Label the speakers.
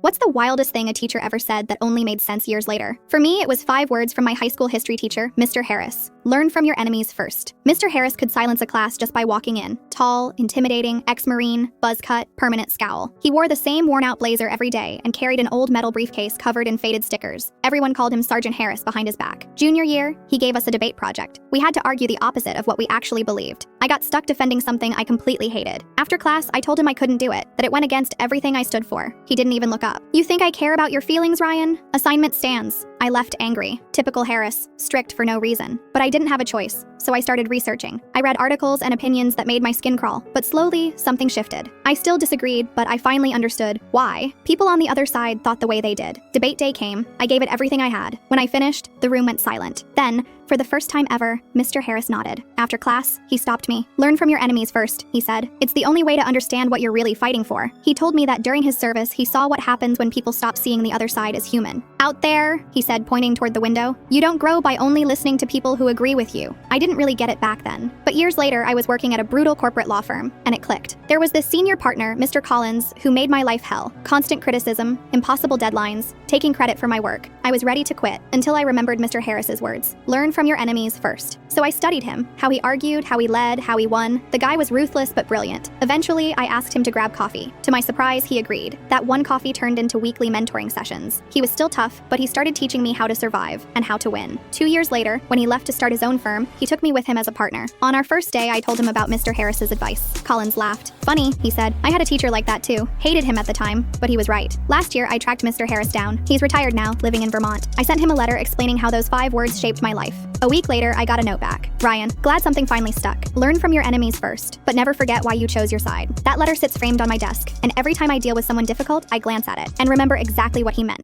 Speaker 1: What's the wildest thing a teacher ever said that only made sense years later? For me, it was 5 words from my high school history teacher, Mr. Harris. Learn from your enemies first. Mr. Harris could silence a class just by walking in. Tall, intimidating, ex-Marine, buzz cut, permanent scowl. He wore the same worn-out blazer every day and carried an old metal briefcase covered in faded stickers. Everyone called him Sergeant Harris behind his back. Junior year, he gave us a debate project. We had to argue the opposite of what we actually believed. I got stuck defending something I completely hated. After class, I told him I couldn't do it, that it went against everything I stood for. He didn't even look up. You think I care about your feelings, Ryan? Assignment stands. I left angry. Typical Harris, strict for no reason. But I didn't have a choice, so I started researching. I read articles and opinions that made my skin crawl, but slowly, something shifted. I still disagreed, but I finally understood why. People on the other side thought the way they did. Debate day came. I gave it everything I had. When I finished, the room went silent. Then, for the first time ever, Mr. Harris nodded. After class, he stopped me. Learn from your enemies first, he said. It's the only way to understand what you're really fighting for. He told me that during his service, he saw what happens when people stop seeing the other side as human. Out there, he said, pointing toward the window, you don't grow by only listening to people who agree with you. I didn't really get it back then. But years later, I was working at a brutal corporate law firm, and it clicked. There was this senior partner, Mr. Collins, who made my life hell. Constant criticism, impossible deadlines, taking credit for my work. I was ready to quit until I remembered Mr. Harris's words. Learn from your enemies first. So I studied him, how he argued, how he led, how he won. The guy was ruthless but brilliant. Eventually, I asked him to grab coffee. To my surprise, he agreed. That one coffee turned into weekly mentoring sessions. He was still tough, but he started teaching me how to survive and how to win. 2 years later, when he left to start his own firm, he took me with him as a partner. On our first day, I told him about Mr. Harris's advice. Collins laughed. Funny, he said. I had a teacher like that too. Hated him at the time, but he was right. Last year, I tracked Mr. Harris down. He's retired now, living in Vermont. I sent him a letter explaining how those 5 words shaped my life. A week later, I got a note back. Ryan, glad something finally stuck. Learn from your enemies first, but never forget why you chose your side. That letter sits framed on my desk, and every time I deal with someone difficult, I glance at it and remember exactly what he meant.